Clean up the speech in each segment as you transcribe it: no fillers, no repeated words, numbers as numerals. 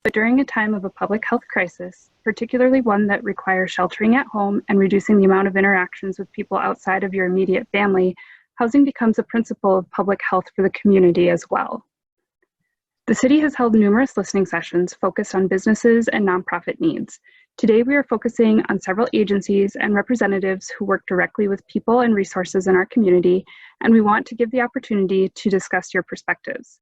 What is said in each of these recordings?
But during a time of a public health crisis, particularly one that requires sheltering at home and reducing the amount of interactions with people outside of your immediate family, housing becomes a principle of public health for the community as well. The city has held numerous listening sessions focused on businesses and nonprofit needs. Today, we are focusing on several agencies and representatives who work directly with people and resources in our community, and we want to give the opportunity to discuss your perspectives.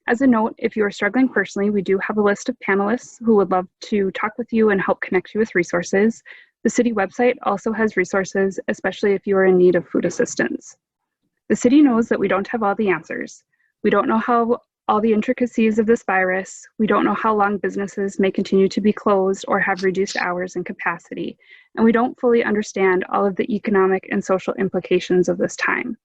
As a note, if you are struggling personally, we do have a list of panelists who would love to talk with you and help connect you with resources. The city website also has resources, especially if you are in need of food assistance. The city knows that we don't have all the answers. We don't know how all the intricacies of this virus. We don't know how long businesses may continue to be closed or have reduced hours and capacity. And we don't fully understand all of the economic and social implications of this time.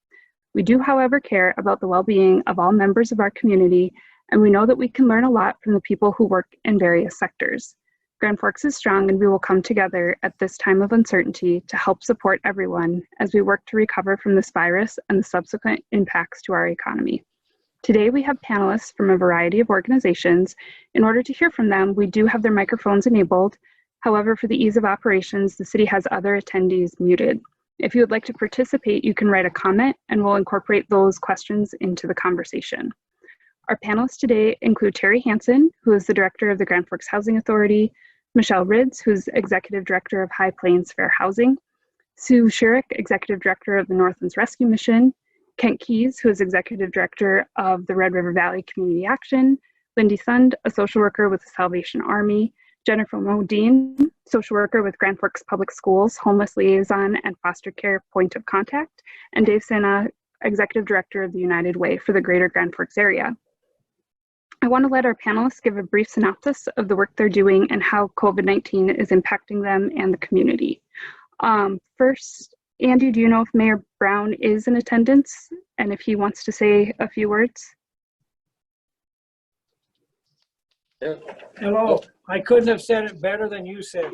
We do, however, care about the well-being of all members of our community, and we know that we can learn a lot from the people who work in various sectors. Grand Forks is strong, and we will come together at this time of uncertainty to help support everyone as we work to recover from this virus and the subsequent impacts to our economy. Today, we have panelists from a variety of organizations. In order to hear from them, we do have their microphones enabled. However, for the ease of operations, the city has other attendees muted. If you would like to participate, you can write a comment and we'll incorporate those questions into the conversation. Our panelists today include Terry Hansen, who is the director of the Grand Forks Housing Authority, Michelle Ridds, who's executive director of High Plains Fair Housing, Sue Shurik, executive director of the Northlands Rescue Mission, Kent Keys, who is executive director of the Red River Valley Community Action, Lindy Sund, a social worker with the Salvation Army, Jennifer Modine, social worker with Grand Forks Public Schools, homeless liaison and foster care point of contact, and Dave Sena, executive director of the United Way for the greater Grand Forks area. I want to let our panelists give a brief synopsis of the work they're doing and how COVID-19 is impacting them and the community. First, Andy, do you know if Mayor Brown is in attendance and if he wants to say a few words? Hello. I couldn't have said it better than you said.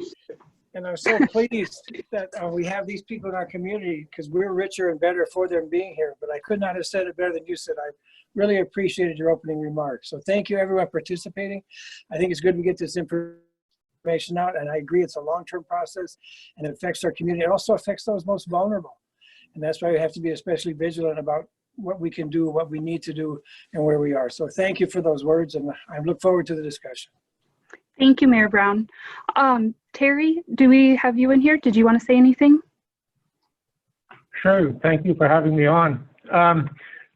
And I'm so pleased that we have these people in our community because we're richer and better for them being here. But I could not have said it better than you said. I really appreciated your opening remarks. So thank you everyone participating. I think it's good we get this information out, and I agree it's a long-term process and it affects our community. It also affects those most vulnerable. And that's why we have to be especially vigilant about what we can do, what we need to do, and where we are. So thank you for those words, and I look forward to the discussion. Thank you, Mayor Brown. Terry, do we have you in here? Did you want to say anything? Sure, thank you for having me on.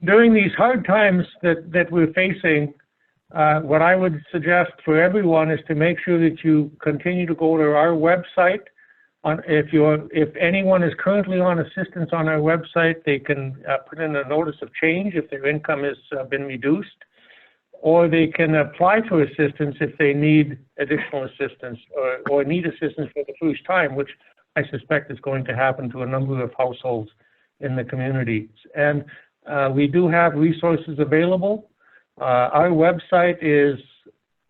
During these hard times that we're facing, what I would suggest for everyone is to make sure that you continue to go to our website. If anyone is currently on assistance on our website, they can put in a notice of change if their income has been reduced, or they can apply for assistance if they need additional assistance or need assistance for the first time, which I suspect is going to happen to a number of households in the community. And we do have resources available. Our website is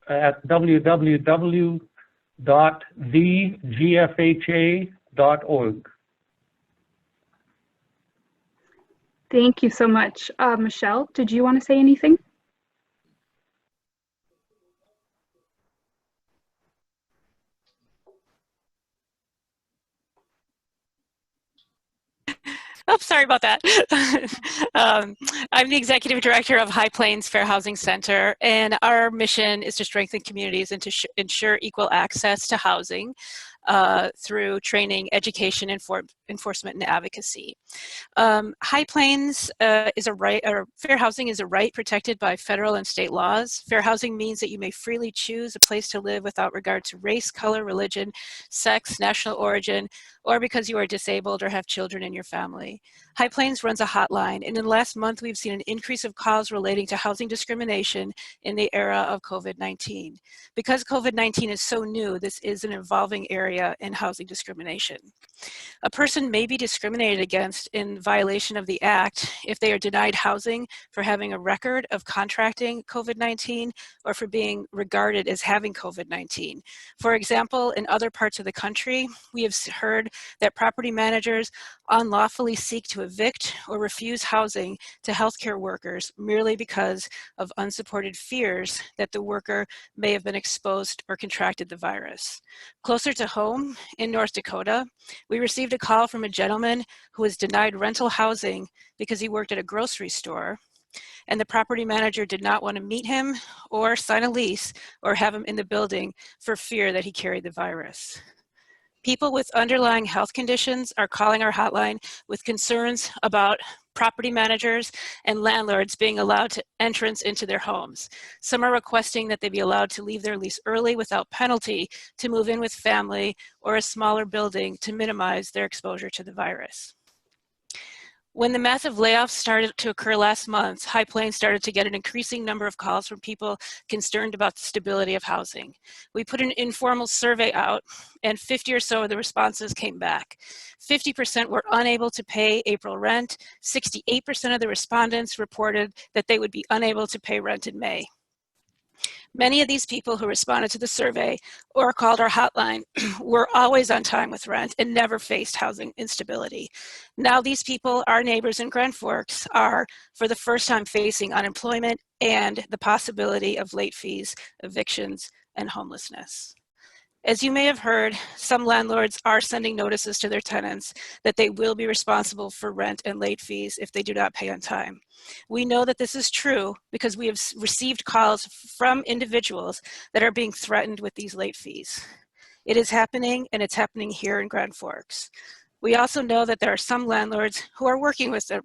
at www.thegfha.org. Thank you so much. Michelle, did you want to say anything? Oh, sorry about that. I'm the executive director of High Plains Fair Housing Center, and our mission is to strengthen communities and to ensure equal access to housing through training, education, enforcement, and advocacy. High Plains is a right, or fair housing is a right protected by federal and state laws. Fair housing means that you may freely choose a place to live without regard to race, color, religion, sex, national origin, or because you are disabled or have children in your family. High Plains runs a hotline, and in the last month, we've seen an increase of calls relating to housing discrimination in the era of COVID-19. Because COVID-19 is so new, this is an evolving area in housing discrimination. A person may be discriminated against in violation of the Act if they are denied housing for having a record of contracting COVID-19 or for being regarded as having COVID-19. For example, in other parts of the country, we have heard that property managers unlawfully seek to evict or refuse housing to healthcare workers merely because of unsupported fears that the worker may have been exposed or contracted the virus. Closer to home, in North Dakota, we received a call from a gentleman who was denied rental housing because he worked at a grocery store, and the property manager did not want to meet him or sign a lease or have him in the building for fear that he carried the virus. People with underlying health conditions are calling our hotline with concerns about property managers and landlords being allowed to entrance into their homes. Some are requesting that they be allowed to leave their lease early without penalty to move in with family or a smaller building to minimize their exposure to the virus. When the massive layoffs started to occur last month, High Plains started to get an increasing number of calls from people concerned about the stability of housing. We put an informal survey out, and 50 or so of the responses came back. 50% were unable to pay April rent. 68% of the respondents reported that they would be unable to pay rent in May. Many of these people who responded to the survey or called our hotline were always on time with rent and never faced housing instability. Now these people, our neighbors in Grand Forks, are for the first time facing unemployment and the possibility of late fees, evictions, and homelessness. As you may have heard, some landlords are sending notices to their tenants that they will be responsible for rent and late fees if they do not pay on time. We know that this is true because we have received calls from individuals that are being threatened with these late fees. It is happening, and it's happening here in Grand Forks. We also know that there are some landlords who are working with their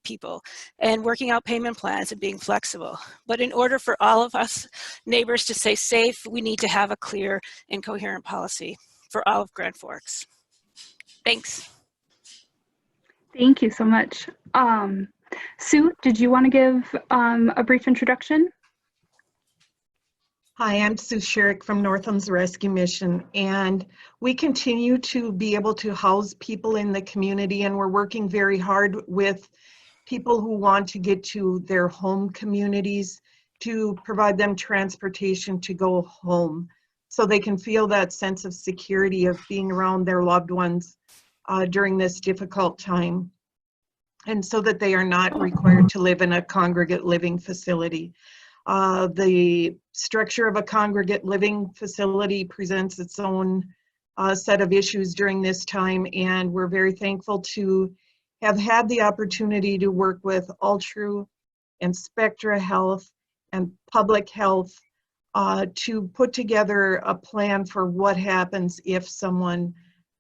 people and working out payment plans and being flexible. But in order for all of us neighbors to stay safe, we need to have a clear and coherent policy for all of Grand Forks. Thanks. Thank you so much. Sue, did you want to give a brief introduction? Hi, I'm Sue Sherrick from Northam's Rescue Mission, and we continue to be able to house people in the community, and we're working very hard with people who want to get to their home communities to provide them transportation to go home so they can feel that sense of security of being around their loved ones during this difficult time, and so that they are not required to live in a congregate living facility. The structure of a congregate living facility presents its own set of issues during this time, and we're very thankful to have had the opportunity to work with Altru and Spectra Health and Public Health to put together a plan for what happens if someone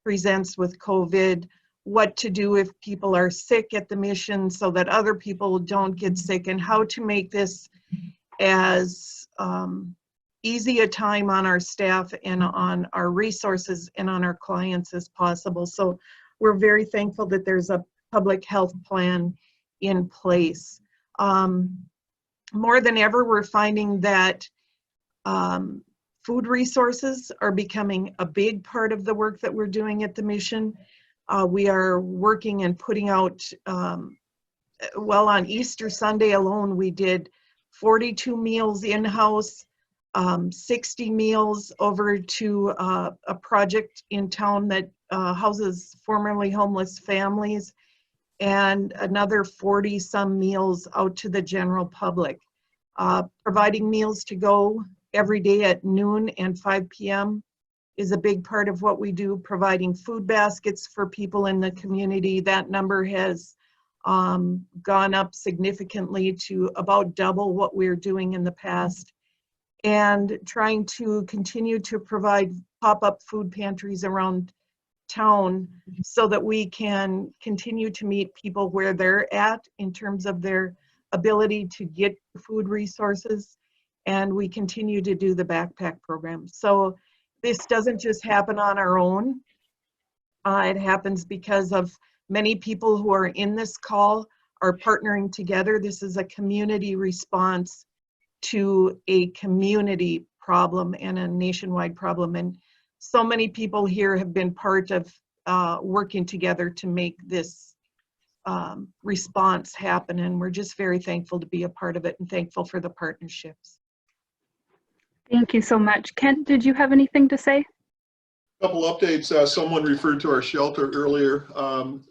presents with COVID, what to do if people are sick at the mission so that other people don't get sick, and how to make this as easy a time on our staff and on our resources and on our clients as possible. So we're very thankful that there's a public health plan in place. More than ever, we're finding that food resources are becoming a big part of the work that we're doing at the mission. We are working and putting out, well, on Easter Sunday alone, we did 42 meals in-house, 60 meals over to a project in town that houses formerly homeless families, and another 40-some meals out to the general public. Providing meals to go every day at noon and 5 p.m. is a big part of what we do. Providing food baskets for people in the community, that number has gone up significantly to about double what we were doing in the past, and trying to continue to provide pop-up food pantries around town so that we can continue to meet people where they're at in terms of their ability to get food resources, and we continue to do the backpack program. So this doesn't just happen on our own. It happens because of many people who are in this call are partnering together. This is a community response to a community problem and a nationwide problem. And so many people here have been part of working together to make this response happen. And we're just very thankful to be a part of it and thankful for the partnerships. Thank you so much. Kent, did you have anything to say? Couple updates. Someone referred to our shelter earlier.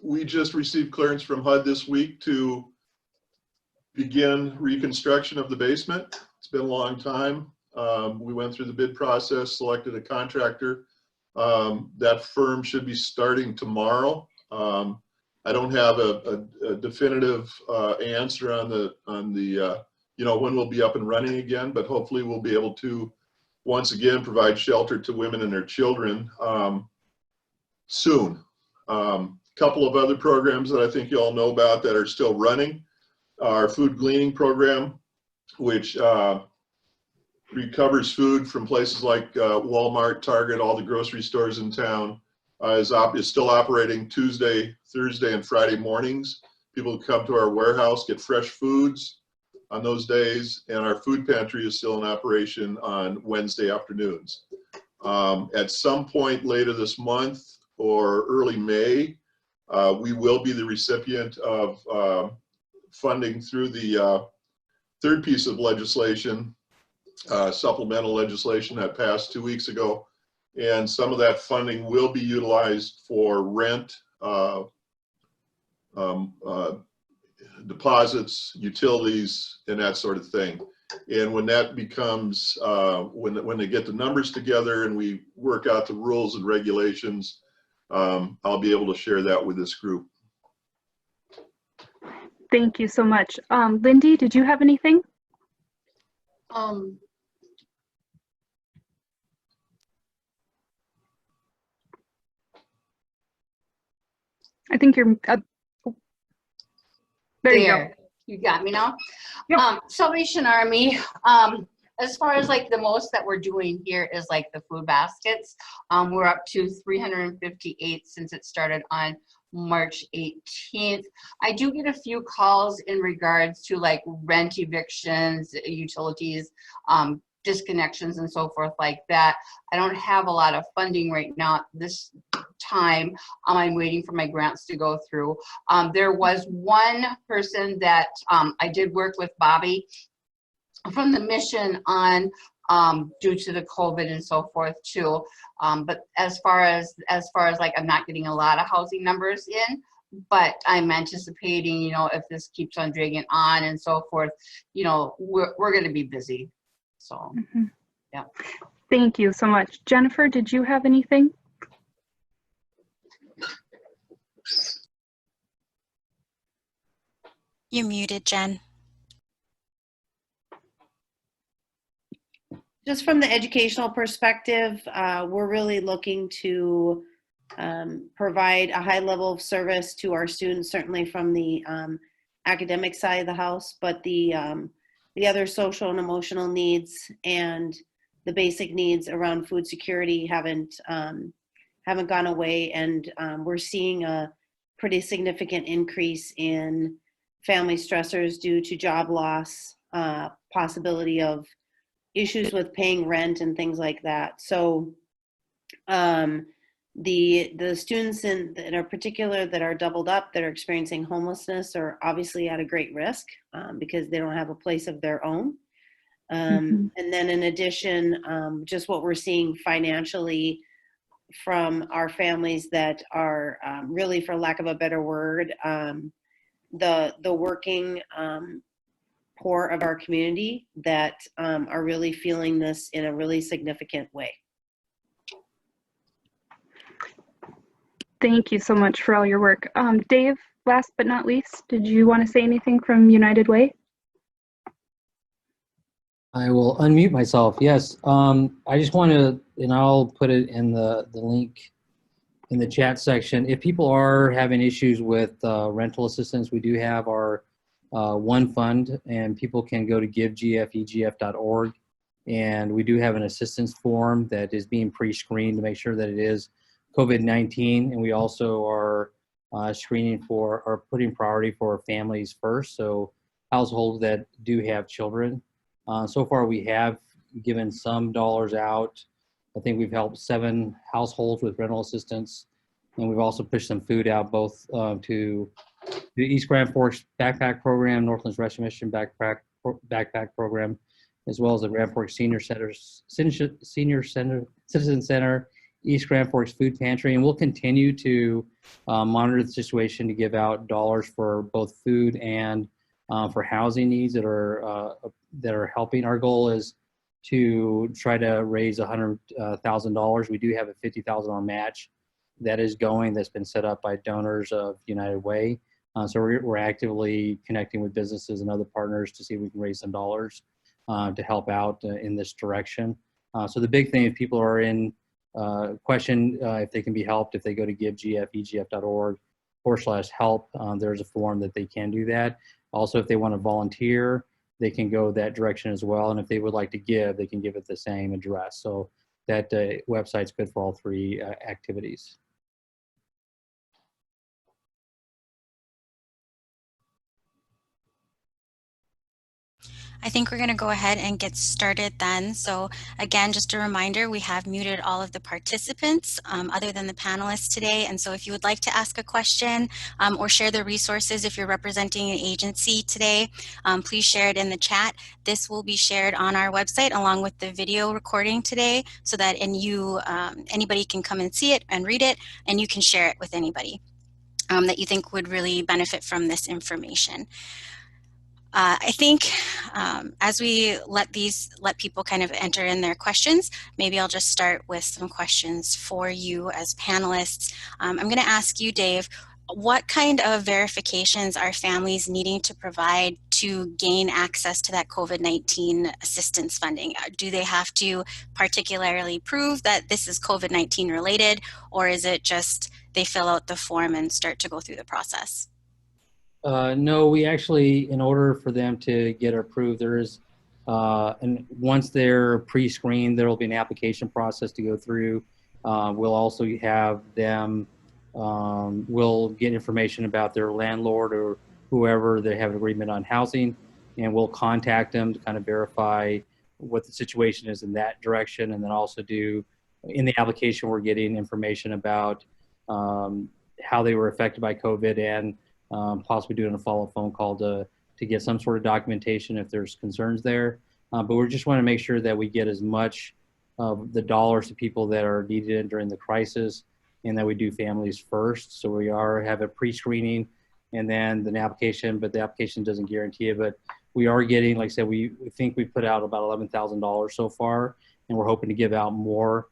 We just received clearance from HUD this week to begin reconstruction of the basement. It's been a long time. We went through the bid process, selected a contractor. That firm should be starting tomorrow. I don't have a definitive answer on the when we'll be up and running again, but hopefully we'll be able to once again provide shelter to women and their children soon. Couple of other programs that I think you all know about that are still running. Our food gleaning program, which recovers food from places like Walmart, Target, all the grocery stores in town, is still operating Tuesday, Thursday, and Friday mornings. People come to our warehouse, get fresh foods on those days, and our food pantry is still in operation on Wednesday afternoons. At some point later this month or early May, we will be the recipient of funding through the third piece of legislation, supplemental legislation that passed 2 weeks ago. And some of that funding will be utilized for rent, deposits, utilities, and that sort of thing. And when that becomes, when they get the numbers together and we work out the rules and regulations, I'll be able to share that with this group. Thank you so much. Lindy, did you have anything? I think you're, there you go. You got me now? Yep. Salvation Army, as far as like the most that we're doing here is like the food baskets. We're up to 358 since it started on March 18th. I do get a few calls in regards to like rent evictions, utilities, disconnections and so forth like that. I don't have a lot of funding right now at this time. I'm waiting for my grants to go through. There was one person that I did work with, Bobby, from the mission on due to the COVID and so forth too. But as far as like, I'm not getting a lot of housing numbers in, but I'm anticipating, you know, if this keeps on dragging on and so forth, you know, we're going to be busy. So, yeah. Thank you so much. Jennifer, did you have anything? You're muted, Jen. Just from the educational perspective, we're really looking to provide a high level of service to our students, certainly from the academic side of the house, but the other social and emotional needs and the basic needs around food security haven't gone away, and we're seeing a pretty significant increase in family stressors due to job loss, possibility of issues with paying rent and things like that. So the students in our particular that are doubled up, that are experiencing homelessness, are obviously at a great risk because they don't have a place of their own. And then in addition, just what we're seeing financially from our families that are really, for lack of a better word, the working poor of our community that are really feeling this in a really significant way. Thank you so much for all your work. Dave, last but not least, did you want to say anything from United Way? I will unmute myself. Yes. I just want to, and I'll put it in the link in the chat section. If people are having issues with rental assistance, we do have our one fund, and people can go to givegf.org, and we do have an assistance form that is being pre-screened to make sure that it is COVID-19, and we also are screening for, or putting priority for families first, so households that do have children. So far we have given some dollars out. I think we've helped 7 households with rental assistance, and we've also pushed some food out both to the East Grand Forks Backpack Program, Northlands Rescue Mission Backpack Program, as well as the Grand Forks Senior Center, Citizen Center, East Grand Forks Food Pantry, and we'll continue to monitor the situation to give out dollars for both food and for housing needs that are helping. Our goal is to try to raise $100,000. We do have a $50,000 match that is going, that's been set up by donors of United Way. So we're actively connecting with businesses and other partners to see if we can raise some dollars to help out in this direction. So the big thing, if people are in question if they can be helped, if they go to givegf.org/help, there's a form that they can do that. Also, if they want to volunteer, they can go that direction as well. And if they would like to give, they can give it the same address. So that website's good for all three activities. I think we're going to go ahead and get started then. So again, just a reminder, we have muted all of the participants other than the panelists today. And so if you would like to ask a question or share the resources, if you're representing an agency today, please share it in the chat. This will be shared on our website along with the video recording today so that anybody can come and see it and read it, and you can share it with anybody that you think would really benefit from this information. I think as we let people kind of enter in their questions, maybe I'll just start with some questions for you as panelists. I'm going to ask you, Dave, what kind of verifications are families needing to provide to gain access to that COVID-19 assistance funding? Do they have to particularly prove that this is COVID-19 related, or is it just they fill out the form and start to go through the process? No, we actually, in order for them to get approved, there is, and once they're pre-screened, there will be an application process to go through. We'll also have them, we'll get information about their landlord or whoever they have an agreement on housing, and we'll contact them to kind of verify what the situation is in that direction. And then also do, in the application, we're getting information about how they were affected by COVID, and possibly doing a follow-up phone call to get some sort of documentation if there's concerns there. But we just want to make sure that we get as much of the dollars to people that are needed during the crisis, and that we do families first. So we have a pre-screening and then an application, but the application doesn't guarantee it. But we are getting, like I said, we think we put out about $11,000 so far, and we're hoping to give out more.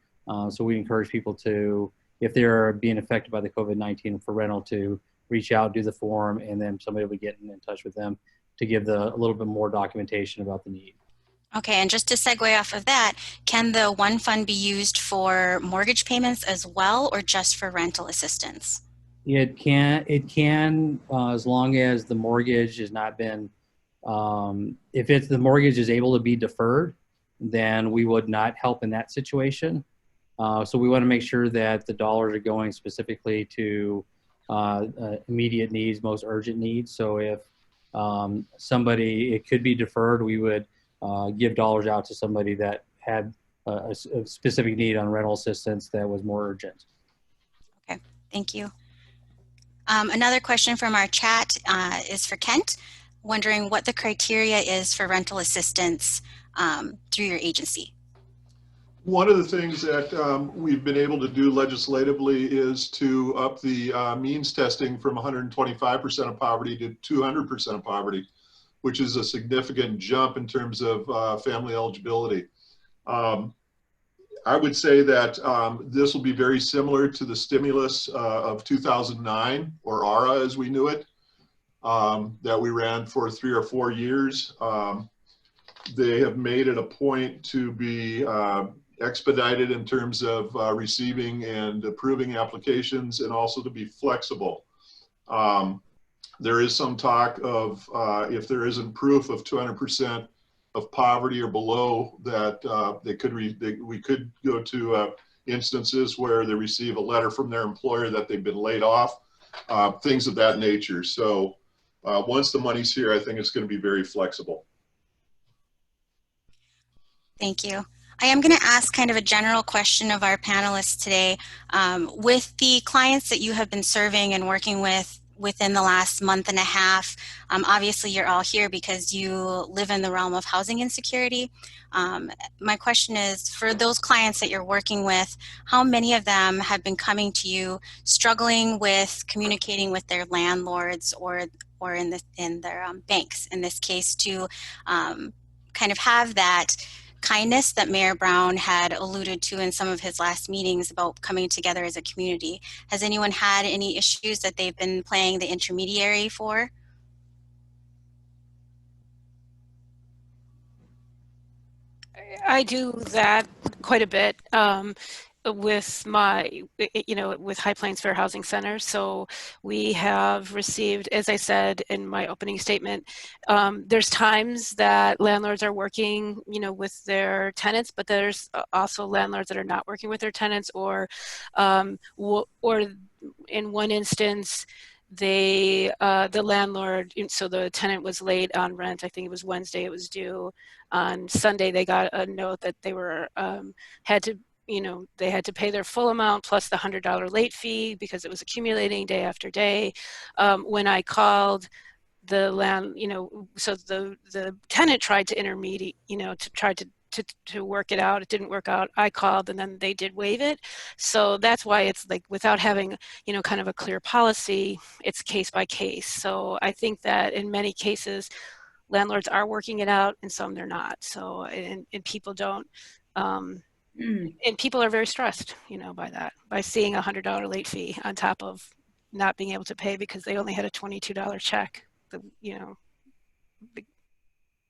So we encourage people to, if they're being affected by the COVID-19 for rental, to reach out, do the form, and then somebody will be getting in touch with them to give a little bit more documentation about the need. Okay, and just to segue off of that, can the one fund be used for mortgage payments as well, or just for rental assistance? It can, as long as the mortgage has not been, if the mortgage is able to be deferred, then we would not help in that situation. So we want to make sure that the dollars are going specifically to immediate needs, most urgent needs. So if it could be deferred, we would give dollars out to somebody that had a specific need on rental assistance that was more urgent. Okay, thank you. Another question from our chat is for Kent, wondering what the criteria is for rental assistance through your agency. One of the things that we've been able to do legislatively is to up the means testing from 125% of poverty to 200% of poverty, which is a significant jump in terms of family eligibility. I would say that this will be very similar to the stimulus of 2009, or ARA as we knew it, that we ran for 3 or 4 years. They have made it a point to be expedited in terms of receiving and approving applications, and also to be flexible. There is some talk of if there isn't proof of 200% of poverty or below, that we could go to instances where they receive a letter from their employer that they've been laid off, things of that nature. So once the money's here, I think it's going to be very flexible. Thank you. I am going to ask kind of a general question of our panelists today. With the clients that you have been serving and working with within the last month and a half? Obviously, you're all here because you live in the realm of housing insecurity. My question is, for those clients that you're working with, how many of them have been coming to you struggling with communicating with their landlords or in their banks, in this case, to kind of have that kindness that Mayor Brown had alluded to in some of his last meetings about coming together as a community? Has anyone had any issues that they've been playing the intermediary for? I do that quite a bit with my, with High Plains Fair Housing Center. So we have received, as I said in my opening statement, there's times that landlords are working, with their tenants, but there's also landlords that are not working with their tenants, or in one instance, the landlord, so the tenant was late on rent. I think it was Wednesday it was due. On Sunday they got a note that they were they had to pay their full amount plus the $100 late fee because it was accumulating day after day. When I called the so the tenant tried to intermediate, to try to work it out. It didn't work out. I called and then they did waive it. So that's why it's like, without having, kind of a clear policy, it's case by case. So I think that in many cases, landlords are working it out and some they're not. So, and people don't, and people are very stressed, by seeing a $100 late fee on top of not being able to pay because they only had a $22 check,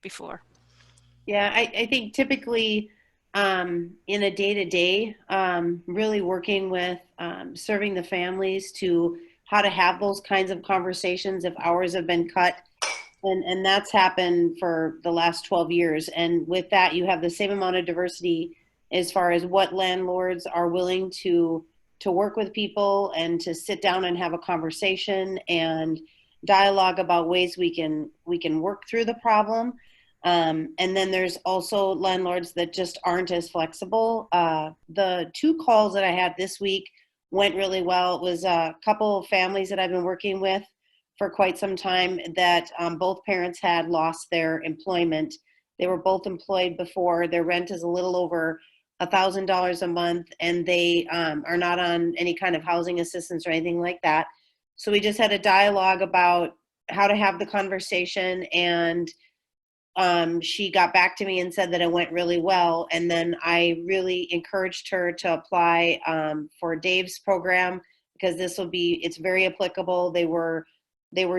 before. Yeah, I think typically in a day-to-day, really working with serving the families to how to have those kinds of conversations if hours have been cut. And that's happened for the last 12 years. And with that, you have the same amount of diversity as far as what landlords are willing to work with people and to sit down and have a conversation and dialogue about ways we can work through the problem. And then there's also landlords that just aren't as flexible. The 2 calls that I had this week went really well. It was a couple of families that I've been working with for quite some time that both parents had lost their employment. They were both employed before. Their rent is a little over $1,000 a month, and they are not on any kind of housing assistance or anything like that. So we just had a dialogue about how to have the conversation, and she got back to me and said that it went really well. And then I really encouraged her to apply for Dave's program because it's very applicable. They were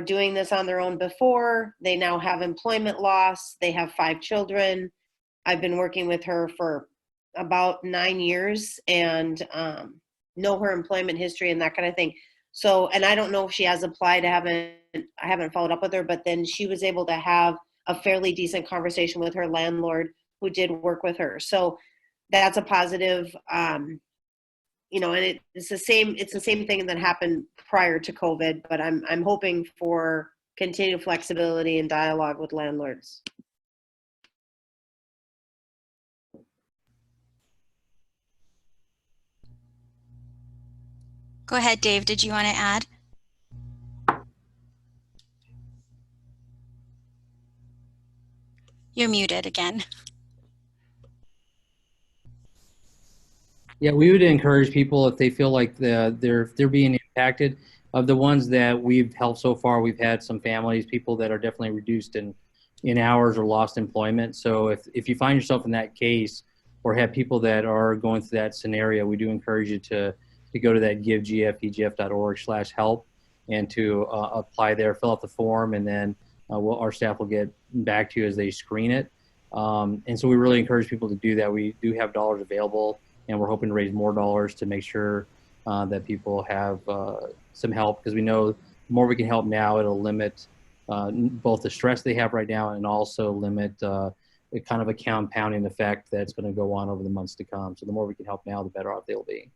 doing this on their own before. They now have employment loss. They have 5 children. I've been working with her for about 9 years and know her employment history and that kind of thing. So, and I don't know if she has applied. I haven't followed up with her, but then she was able to have a fairly decent conversation with her landlord who did work with her. So that's a positive, and it's the same thing that happened prior to COVID, but I'm hoping for continued flexibility and dialogue with landlords. Go ahead, Dave. Did you want to add? You're muted again. Yeah, we would encourage people if they feel like they're being impacted. Of the ones that we've helped so far, we've had some families, people that are definitely reduced in hours or lost employment. So if you find yourself in that case or have people that are going through that scenario, we do encourage you to go to that givegf.org/help and to apply there, fill out the form, and then our staff will get back to you as they screen it. And so we really encourage people to do that. We do have dollars available, and we're hoping to raise more dollars to make sure that people have some help, because we know the more we can help now, it'll limit both the stress they have right now and also limit a kind of a compounding effect that's going to go on over the months to come. So the more we can help now, the better off they'll be.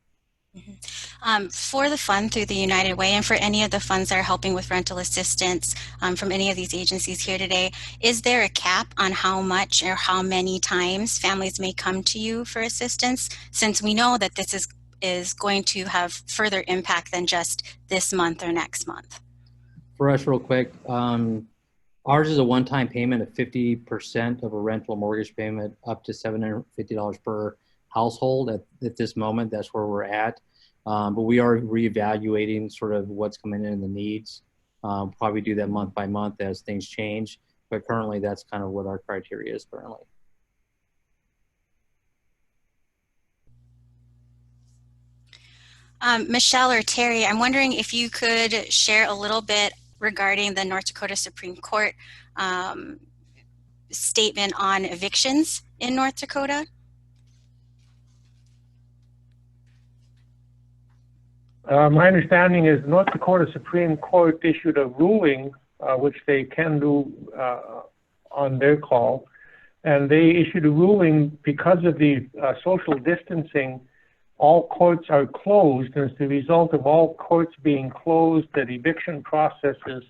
For the fund through the United Way and for any of the funds that are helping with rental assistance from any of these agencies here today, is there a cap on how much or how many times families may come to you for assistance, since we know that this is going to have further impact than just this month or next month? for us real quick. Ours is a one-time payment of 50% of a rental mortgage payment up to $750 per household at this moment. That's where we're at. But we are reevaluating sort of what's coming in and the needs. Probably do that month by month as things change. But currently, that's kind of what our criteria is currently. Michelle or Terry, I'm wondering if you could share a little bit regarding the North Dakota Supreme Court statement on evictions in North Dakota. My understanding is North Dakota Supreme Court issued a ruling, which they can do on their call, and they issued a ruling because of the social distancing. All courts are closed, and as the result of all courts being closed, that eviction processes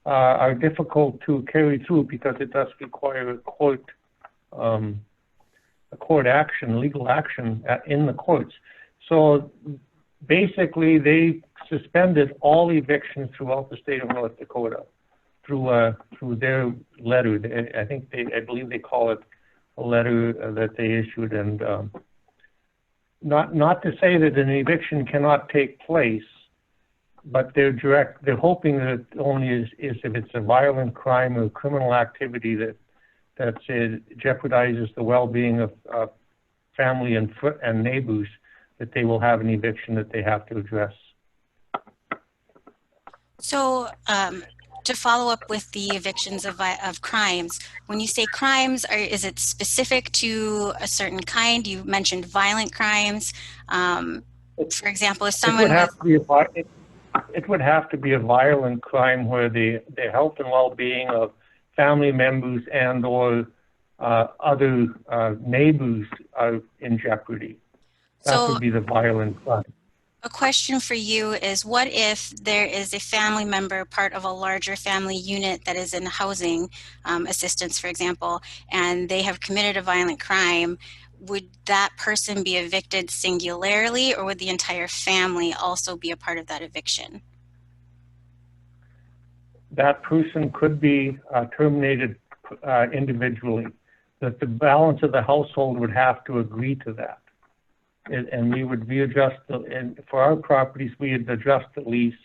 are difficult to carry through because it does require a court action, legal action in the courts. So basically, they suspended all evictions throughout the state of North Dakota through their letter. I believe they call it a letter that they issued, and not to say that an eviction cannot take place, but they're hoping that it only is if it's a violent crime or criminal activity that jeopardizes the well-being of family and neighbors, that they will have an eviction that they have to address. So to follow up with the evictions of crimes, when you say crimes, is it specific to a certain kind? You mentioned violent crimes. For example, if someone it would have to be a violent crime where the health and well-being of family members and or other neighbors are in jeopardy. That would be the violent crime. A question for you is, what if there is a family member, part of a larger family unit that is in housing assistance, for example, and they have committed a violent crime? Would that person be evicted singularly, or would the entire family also be a part of that eviction? That person could be terminated individually. That the balance of the household would have to agree to that. And we would readjust, and for our properties, we would adjust the lease,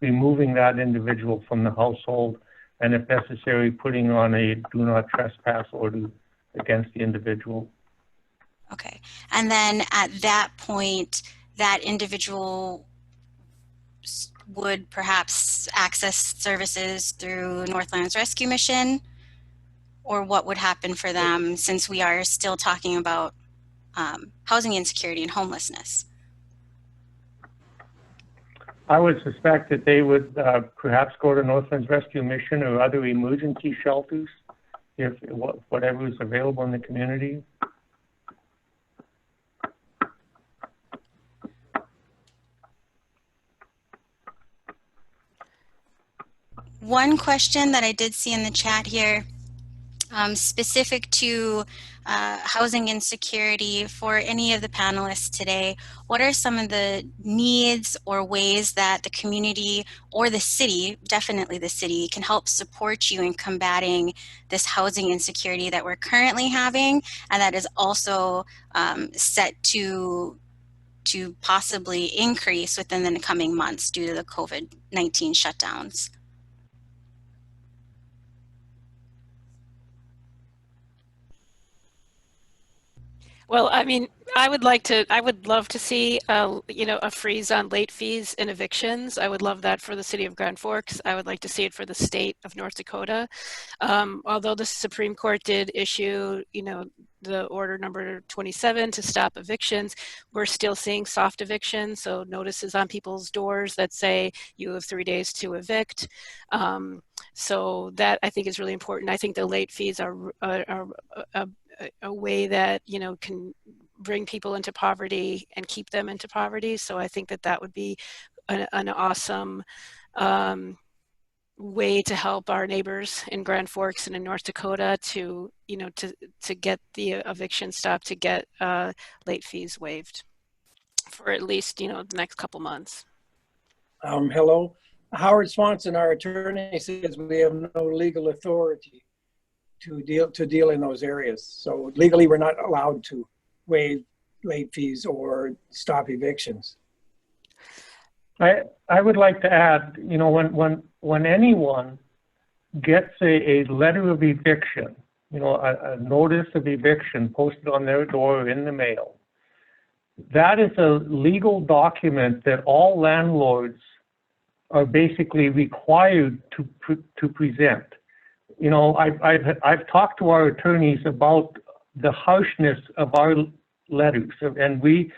removing that individual from the household, and if necessary, putting on a do not trespass order against the individual. Okay. And then at that point, that individual would perhaps access services through Northlands Rescue Mission, or what would happen for them, since we are still talking about housing insecurity and homelessness? I would suspect that they would perhaps go to Northlands Rescue Mission or other emergency shelters, if whatever is available in the community. One question that I did see in the chat here, specific to housing insecurity for any of the panelists today, what are some of the needs or ways that the community or the city, definitely the city, can help support you in combating this housing insecurity that we're currently having, and that is also set to possibly increase within the coming months due to the COVID-19 shutdowns? Well, I mean, I would love to see, a freeze on late fees and evictions. I would love that for the city of Grand Forks. I would like to see it for the state of North Dakota. Although the Supreme Court did issue, the order number 27 to stop evictions, we're still seeing soft evictions. So notices on people's doors that say you have 3 days to evict. So that I think is really important. I think the late fees are a way that can bring people into poverty and keep them into poverty. So I think that would be an awesome way to help our neighbors in Grand Forks and in North Dakota to get the eviction stopped, to get late fees waived for at least the next couple months. Hello. Howard Swanson, our attorney, says we have no legal authority to deal in those areas. So legally, we're not allowed to waive late fees or stop evictions. I would like to add, you know, when anyone gets a letter of eviction, you know, a notice of eviction posted on their door or in the mail, that is a legal document that all landlords are basically required to present. You know, I've talked to our attorneys about the harshness of our letters, and we,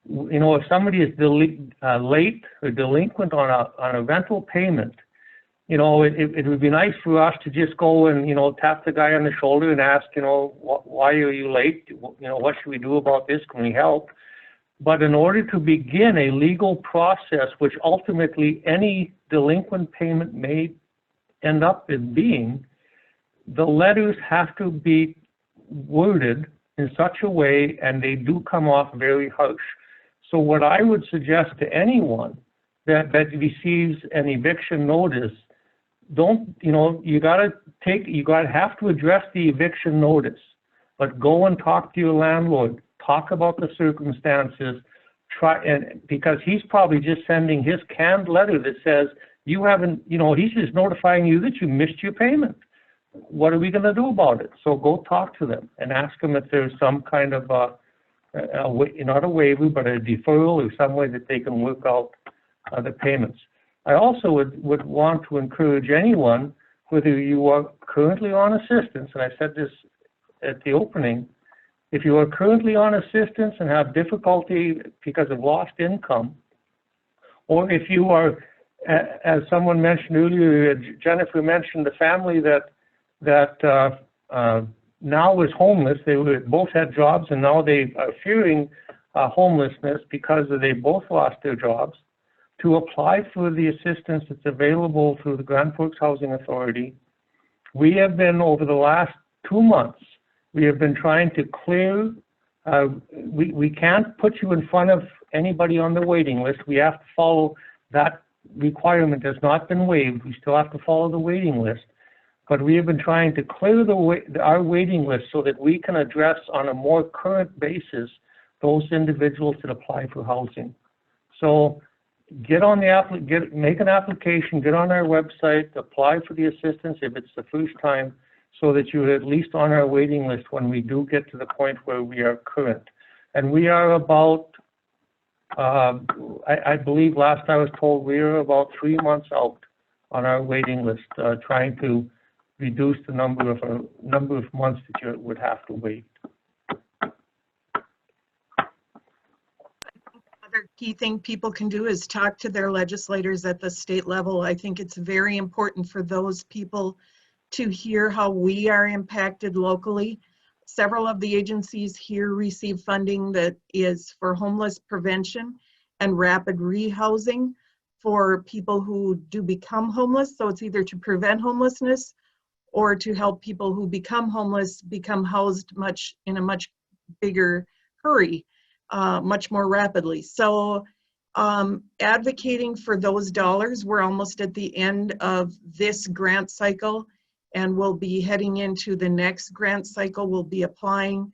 you know, if somebody is late or delinquent on a rental payment, you know, it would be nice for us to just go and, you know, tap the guy on the shoulder and ask, you know, why are you late? You know, what should we do about this? Can we help? But in order to begin a legal process, which ultimately any delinquent payment may end up as being, the letters have to be worded in such a way, and they do come off very harsh. So what I would suggest to anyone that receives an eviction notice, don't, you know, you have to address the eviction notice, but go and talk to your landlord, talk about the circumstances, because he's probably just sending his canned letter that says, you haven't, you know, he's just notifying you that you missed your payment. What are we going to do about it? So go talk to them and ask them if there's some kind of not a waiver, but a deferral or some way that they can work out the payments. I also would want to encourage anyone, whether you are currently on assistance, and I said this at the opening, if you are currently on assistance and have difficulty because of lost income, or if you are, as someone mentioned earlier, Jennifer mentioned the family that now is homeless. They both had jobs, and now they are fearing homelessness because they both lost their jobs, to apply for the assistance that's available through the Grand Forks Housing Authority. We have been, over the last 2 months, we have been trying to clear, we can't put you in front of anybody on the waiting list. We have to follow that requirement. Has not been waived. We still have to follow the waiting list. But we have been trying to clear our waiting list so that we can address on a more current basis those individuals that apply for housing. So get on make an application, get on our website, apply for the assistance if it's the first time, so that you're at least on our waiting list when we do get to the point where we are current. And we are about, I believe last I was told, we are about 3 months out on our waiting list, trying to reduce the number of months that you would have to wait. Another key thing people can do is talk to their legislators at the state level. I think it's very important for those people to hear how we are impacted locally. Several of the agencies here receive funding that is for homeless prevention and rapid rehousing for people who do become homeless. So it's either to prevent homelessness or to help people who become homeless become housed in a much bigger hurry, much more rapidly. So advocating for those dollars, we're almost at the end of this grant cycle, and we'll be heading into the next grant cycle. We'll be applying.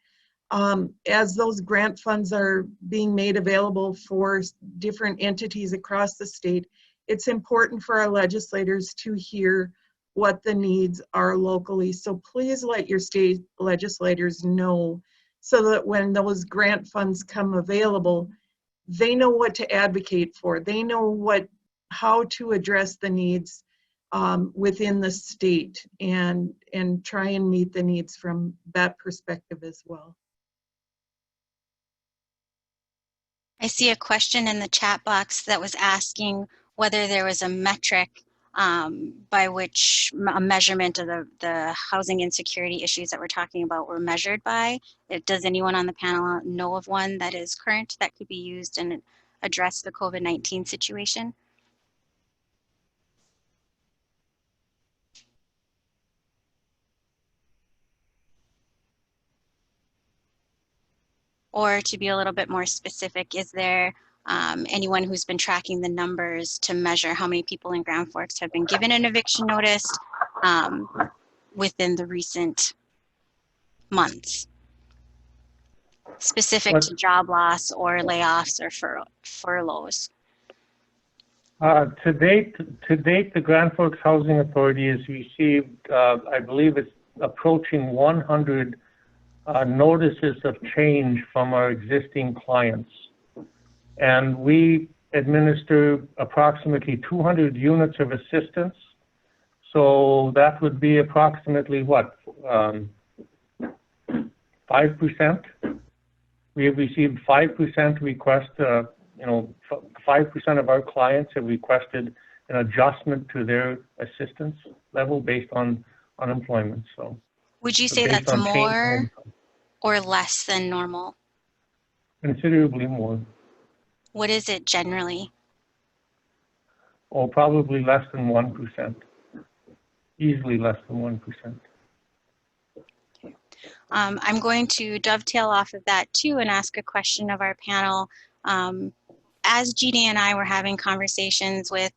As those grant funds are being made available for different entities across the state, it's important for our legislators to hear what the needs are locally. So please let your state legislators know, so that when those grant funds come available, they know what to advocate for. They know how to address the needs within the state, and try and meet the needs from that perspective as well. I see a question in the chat box that was asking whether there was a metric by which a measurement of the housing insecurity issues that we're talking about were measured by. Does anyone on the panel know of one that is current that could be used and address the COVID-19 situation? Or to be a little bit more specific, is there anyone who's been tracking the numbers to measure how many people in Grand Forks have been given an eviction notice within the recent months, specific to job loss or layoffs or furloughs. To date, the Grand Forks Housing Authority has received, I believe it's approaching 100 notices of change from our existing clients. And we administer approximately 200 units of assistance. So that would be approximately what, 5%? We have received 5% request, 5% of our clients have requested an adjustment to their assistance level based on unemployment. So would you say that's more or less than normal? Considerably more. What is it generally? Oh, probably less than 1%. Easily less than 1%. I'm going to dovetail off of that too and ask a question of our panel. As Jeannie and I were having conversations with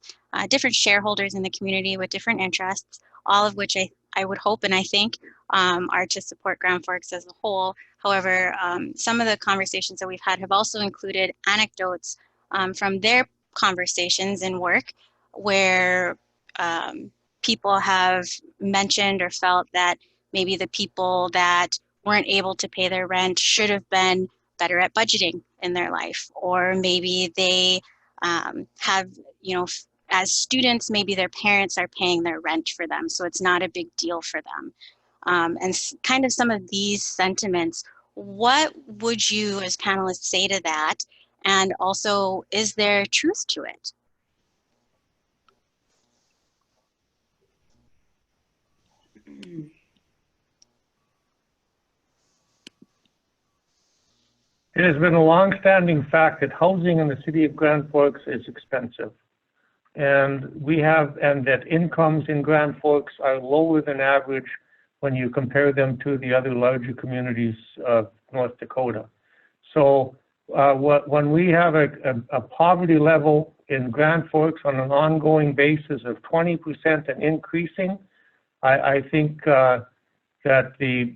different shareholders in the community with different interests, all of which I would hope and I think are to support Grand Forks as a whole. However, some of the conversations that we've had have also included anecdotes from their conversations in work where people have mentioned or felt that maybe the people that weren't able to pay their rent should have been better at budgeting in their life, or maybe they have, as students, maybe their parents are paying their rent for them, so it's not a big deal for them. And kind of some of these sentiments, what would you as panelists say to that? And also, is there truth to it? It has been a long-standing fact that housing in the city of Grand Forks is expensive. And that incomes in Grand Forks are lower than average when you compare them to the other larger communities of North Dakota. So when we have a poverty level in Grand Forks on an ongoing basis of 20% and increasing, I think that the